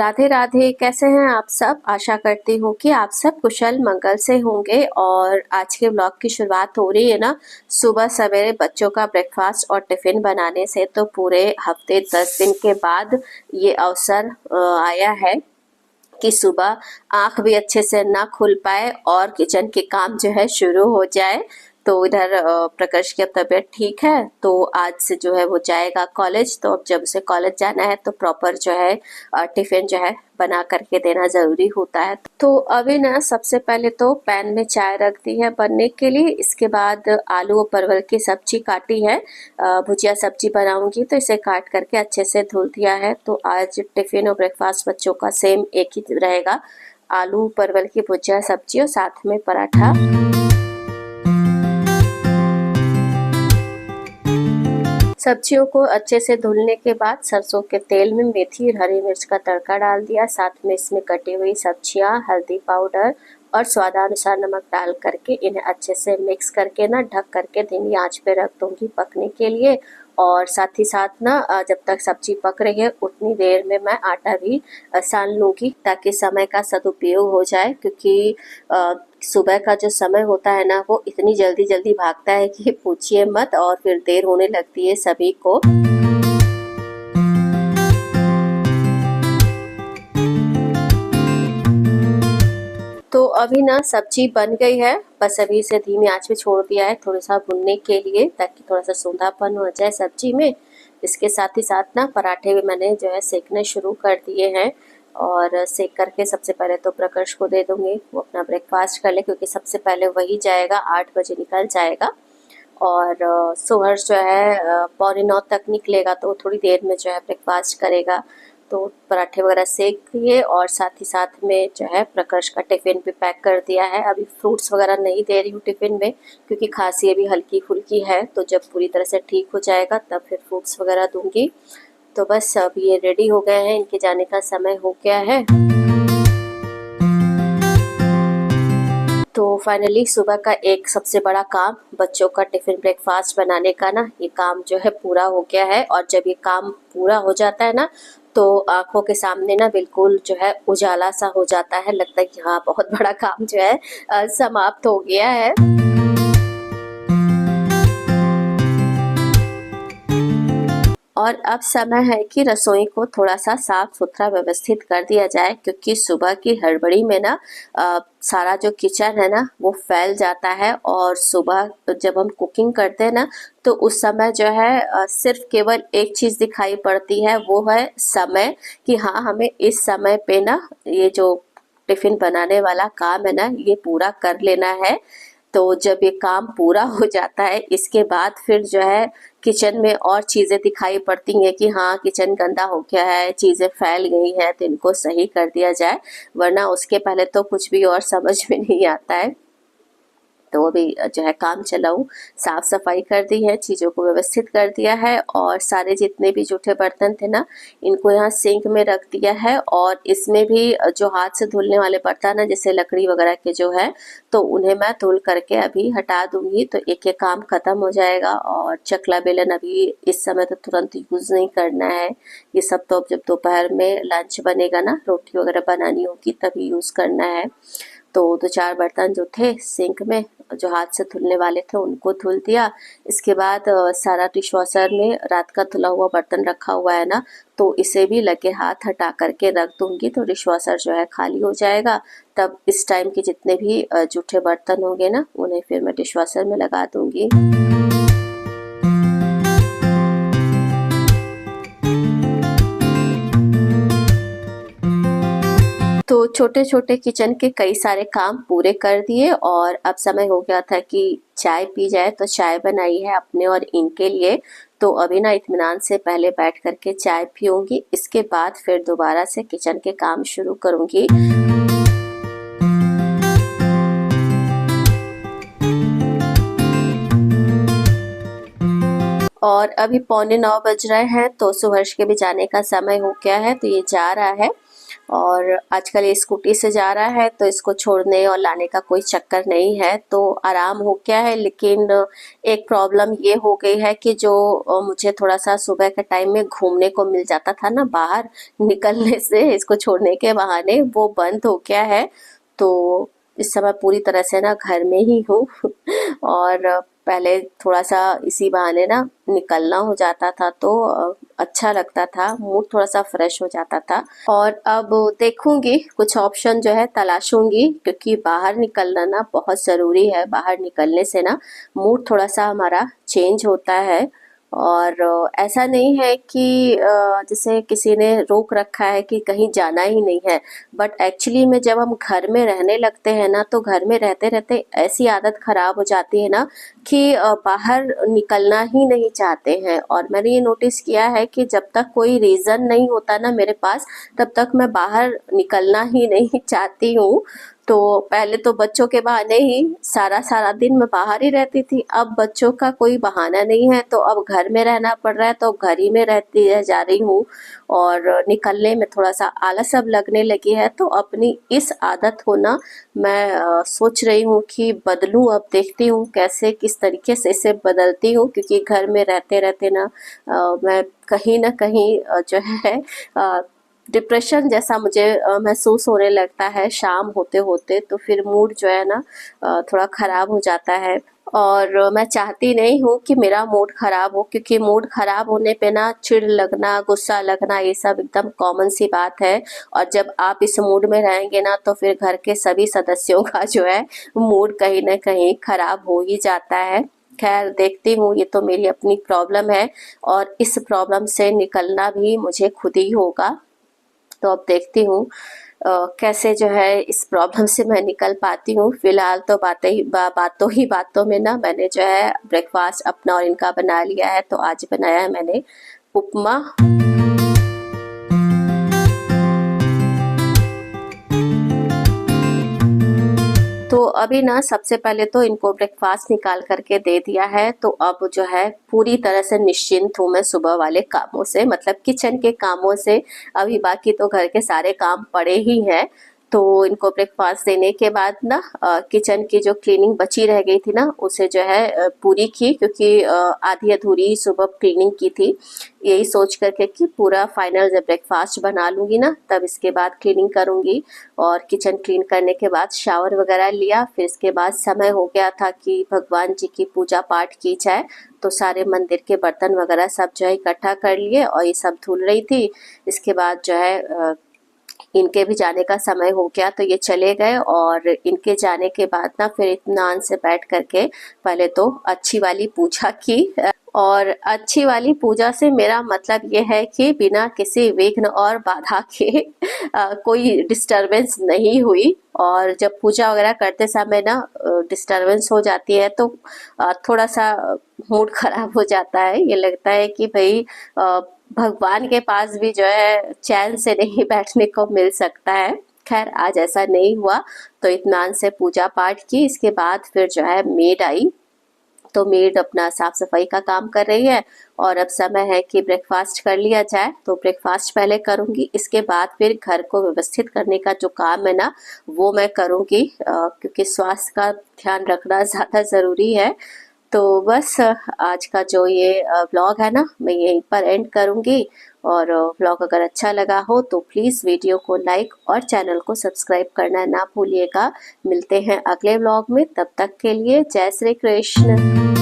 राधे राधे। कैसे हैं आप सब? आशा करती हूँ कि आप सब कुशल मंगल से होंगे। और आज के ब्लॉग की शुरुआत हो रही है ना सुबह सवेरे बच्चों का ब्रेकफास्ट और टिफिन बनाने से। तो पूरे हफ्ते 10 दिन के बाद ये अवसर आया है कि सुबह आंख भी अच्छे से ना खुल पाए और किचन के काम जो है शुरू हो जाए। तो इधर प्रकाश की अब तबीयत ठीक है, तो आज से जो है वो जाएगा कॉलेज। तो अब जब उसे कॉलेज जाना है तो प्रॉपर जो है टिफिन जो है बना करके देना जरूरी होता है। तो अभी ना सबसे पहले तो पैन में चाय रख दी है बनने के लिए। इसके बाद आलू और परवल की सब्जी काटी है, भुजिया सब्जी बनाऊंगी तो इसे काट करके अच्छे से धुल दिया है। तो आज टिफिन और ब्रेकफास्ट बच्चों का सेम एक ही रहेगा, आलू परवल की भुजिया सब्जी और साथ में पराठा। सब्जियों को अच्छे से धुलने के बाद सरसों के तेल में मेथी और हरी मिर्च का तड़का डाल दिया। साथ में इसमें कटी हुई सब्जियां, हल्दी पाउडर और स्वादानुसार नमक डाल करके इन्हें अच्छे से मिक्स करके ना ढक करके धीमी आंच पे रख दूंगी पकने के लिए। और साथ ही साथ ना जब तक सब्जी पक रही है उतनी देर में मैं आटा भी सान लूंगी ताकि समय का सदुपयोग हो जाए। क्योंकि सुबह का जो समय होता है ना वो इतनी जल्दी जल्दी भागता है कि पूछिए मत, और फिर देर होने लगती है सभी को। तो अभी ना सब्जी बन गई है, बस अभी इसे धीमी आंच पे छोड़ दिया है थोड़ा सा भुनने के लिए ताकि थोड़ा सा सूंधापन हो जाए सब्जी में। इसके साथ ही साथ ना पराठे भी मैंने जो है सेकने शुरू कर दिए हैं। और सेक करके सबसे पहले तो प्रकाश को दे दूंगी, वो अपना ब्रेकफास्ट कर ले क्योंकि सबसे पहले वही जाएगा, 8 बजे निकल जाएगा। और सुहर्ष जो है 8:45 तक निकलेगा तो थोड़ी देर में जो है ब्रेकफास्ट करेगा। तो पराठे वगैरह सेक दिए और साथ ही साथ में जो है प्रकाश का टिफ़िन भी पैक कर दिया है। अभी फ्रूट्स वगैरह नहीं दे रही हूँ टिफ़िन में क्योंकि खांसी अभी हल्की फुल्की है, तो जब पूरी तरह से ठीक हो जाएगा तब फिर फ्रूट्स वगैरह दूंगी। तो बस अब ये रेडी हो गए हैं, इनके जाने का समय हो गया है। तो फाइनली सुबह का एक सबसे बड़ा काम बच्चों का टिफिन ब्रेकफास्ट बनाने का ना ये काम जो है पूरा हो गया है। और जब ये काम पूरा हो जाता है ना तो आंखों के सामने ना बिल्कुल जो है उजाला सा हो जाता है, लगता है कि हाँ बहुत बड़ा काम जो है समाप्त हो गया है। और अब समय है कि रसोई को थोड़ा सा साफ सुथरा व्यवस्थित कर दिया जाए क्योंकि सुबह की हड़बड़ी में ना सारा जो किचन है ना वो फैल जाता है। और सुबह जब हम कुकिंग करते हैं ना तो उस समय जो है सिर्फ केवल एक चीज़ दिखाई पड़ती है, वो है समय, कि हाँ हमें इस समय पे ना ये जो टिफ़िन बनाने वाला काम है ना ये पूरा कर लेना है। तो जब ये काम पूरा हो जाता है इसके बाद फिर जो है किचन में और चीज़ें दिखाई पड़ती हैं कि हाँ किचन गंदा हो गया है, चीज़ें फैल गई हैं तो इनको सही कर दिया जाए, वरना उसके पहले तो कुछ भी और समझ में नहीं आता है। तो अभी जो है काम चलाऊं, साफ सफाई कर दी है, चीज़ों को व्यवस्थित कर दिया है और सारे जितने भी जूठे बर्तन थे ना इनको यहाँ सिंक में रख दिया है। और इसमें भी जो हाथ से धुलने वाले बर्तन है जैसे लकड़ी वगैरह के जो है तो उन्हें मैं धुल करके अभी हटा दूंगी, तो एक एक काम खत्म हो जाएगा। और चकला बेलन अभी इस समय तो तुरंत यूज़ नहीं करना है, ये सब तो अब जब दोपहर में लंच बनेगा ना रोटी वगैरह बनानी होगी तभी यूज़ करना है। तो 2-4 बर्तन जो थे सिंक में जो हाथ से धुलने वाले थे उनको धुल दिया। इसके बाद सारा डिशवॉशर में रात का धुला हुआ बर्तन रखा हुआ है ना तो इसे भी लगे हाथ हटा करके रख दूंगी, तो डिशवॉशर जो है खाली हो जाएगा। तब इस टाइम के जितने भी जूठे बर्तन होंगे ना उन्हें फिर मैं डिशवॉशर में लगा दूंगी। तो छोटे छोटे किचन के कई सारे काम पूरे कर दिए और अब समय हो गया था कि चाय पी जाए, तो चाय बनाई है अपने और इनके लिए। तो अभी ना इत्मीनान से पहले बैठ करके चाय पीऊंगी, इसके बाद फिर दोबारा से किचन के काम शुरू करूंगी। और अभी 8:45 बज रहे हैं तो सुहर्ष के भी जाने का समय हो गया है, तो ये जा रहा है। और आजकल ये स्कूटी से जा रहा है तो इसको छोड़ने और लाने का कोई चक्कर नहीं है, तो आराम हो गया है। लेकिन एक प्रॉब्लम ये हो गई है कि जो मुझे थोड़ा सा सुबह के टाइम में घूमने को मिल जाता था ना बाहर निकलने से इसको छोड़ने के बहाने, वो बंद हो गया है। तो इस समय पूरी तरह से ना घर में ही हूँ और पहले थोड़ा सा इसी बहाने ना निकलना हो जाता था तो अच्छा लगता था, मूड थोड़ा सा फ्रेश हो जाता था। और अब देखूंगी कुछ ऑप्शन जो है तलाशूंगी, क्योंकि बाहर निकलना ना बहुत ज़रूरी है। बाहर निकलने से ना मूड थोड़ा सा हमारा चेंज होता है। और ऐसा नहीं है कि जैसे किसी ने रोक रखा है कि कहीं जाना ही नहीं है, बट एक्चुअली में जब हम घर में रहने लगते हैं ना तो घर में रहते रहते ऐसी आदत खराब हो जाती है ना कि बाहर निकलना ही नहीं चाहते हैं। और मैंने ये नोटिस किया है कि जब तक कोई रीज़न नहीं होता ना मेरे पास, तब तक मैं बाहर निकलना ही नहीं चाहती हूँ। तो पहले तो बच्चों के बहाने ही सारा सारा दिन मैं बाहर ही रहती थी, अब बच्चों का कोई बहाना नहीं है तो अब घर में रहना पड़ रहा है, तो घर ही में रहती रह जा रही हूँ। और निकलने में थोड़ा सा आलस अब लगने लगी है, तो अपनी इस आदत को ना मैं सोच रही हूँ कि बदलूँ। अब देखती हूँ कैसे किस तरीके से इसे बदलती हूँ, क्योंकि घर में रहते रहते ना मैं कहीं ना कहीं जो है डिप्रेशन जैसा मुझे महसूस होने लगता है शाम होते होते। तो फिर मूड जो है ना थोड़ा ख़राब हो जाता है। और मैं चाहती नहीं हूँ कि मेरा मूड ख़राब हो, क्योंकि मूड ख़राब होने पे ना चिढ़ लगना, गुस्सा लगना, ये सब एकदम कॉमन सी बात है। और जब आप इस मूड में रहेंगे ना तो फिर घर के सभी सदस्यों का जो है मूड कहीं ना कहीं ख़राब हो ही जाता है। खैर देखती हूँ, ये तो मेरी अपनी प्रॉब्लम है और इस प्रॉब्लम से निकलना भी मुझे खुद ही होगा। तो अब देखती हूँ कैसे जो है इस प्रॉब्लम से मैं निकल पाती हूँ। फिलहाल तो बातों में ना मैंने जो है ब्रेकफास्ट अपना और इनका बना लिया है। तो आज बनाया है मैंने उपमा। तो अभी ना सबसे पहले तो इनको ब्रेकफास्ट निकाल करके दे दिया है, तो अब जो है पूरी तरह से निश्चिंत हूँ मैं सुबह वाले कामों से, मतलब किचन के कामों से। अभी बाकी तो घर के सारे काम पड़े ही हैं। तो इनको ब्रेकफास्ट देने के बाद ना किचन की जो क्लीनिंग बची रह गई थी ना उसे जो है पूरी की, क्योंकि आधी अधूरी सुबह क्लीनिंग की थी। यही सोच करके कि पूरा फाइनल जब ब्रेकफास्ट बना लूँगी ना तब इसके बाद क्लीनिंग करूँगी। और किचन क्लीन करने के बाद शावर वगैरह लिया, फिर इसके बाद समय हो गया था कि भगवान जी की पूजा पाठ की जाए। तो सारे मंदिर के बर्तन वगैरह सब जो है इकट्ठा कर लिए और ये सब धुल रही थी। इसके बाद जो है इनके भी जाने का समय हो गया तो ये चले गए। और इनके जाने के बाद ना फिर इत्मीनान से बैठ करके पहले तो अच्छी वाली पूजा की। और अच्छी वाली पूजा से मेरा मतलब ये है कि बिना किसी विघ्न और बाधा के कोई डिस्टरबेंस नहीं हुई। और जब पूजा वगैरह करते समय ना डिस्टरबेंस हो जाती है तो थोड़ा सा मूड खराब हो जाता है। ये लगता है कि भाई भगवान के पास भी जो है चैन से नहीं बैठने को मिल सकता है। खैर आज ऐसा नहीं हुआ, तो इत्मीनान से पूजा पाठ की। इसके बाद फिर जो है मेड आई, तो मेड अपना साफ सफाई का काम कर रही है। और अब समय है कि ब्रेकफास्ट कर लिया जाए, तो ब्रेकफास्ट पहले करूंगी, इसके बाद फिर घर को व्यवस्थित करने का जो काम है ना वो मैं करूंगी, क्योंकि स्वास्थ्य का ध्यान रखना ज़्यादा ज़रूरी है। तो बस आज का जो ये व्लॉग है ना मैं यहीं पर एंड करूंगी। और व्लॉग अगर अच्छा लगा हो तो प्लीज़ वीडियो को लाइक और चैनल को सब्सक्राइब करना ना भूलिएगा। मिलते हैं अगले व्लॉग में, तब तक के लिए जय श्री कृष्ण।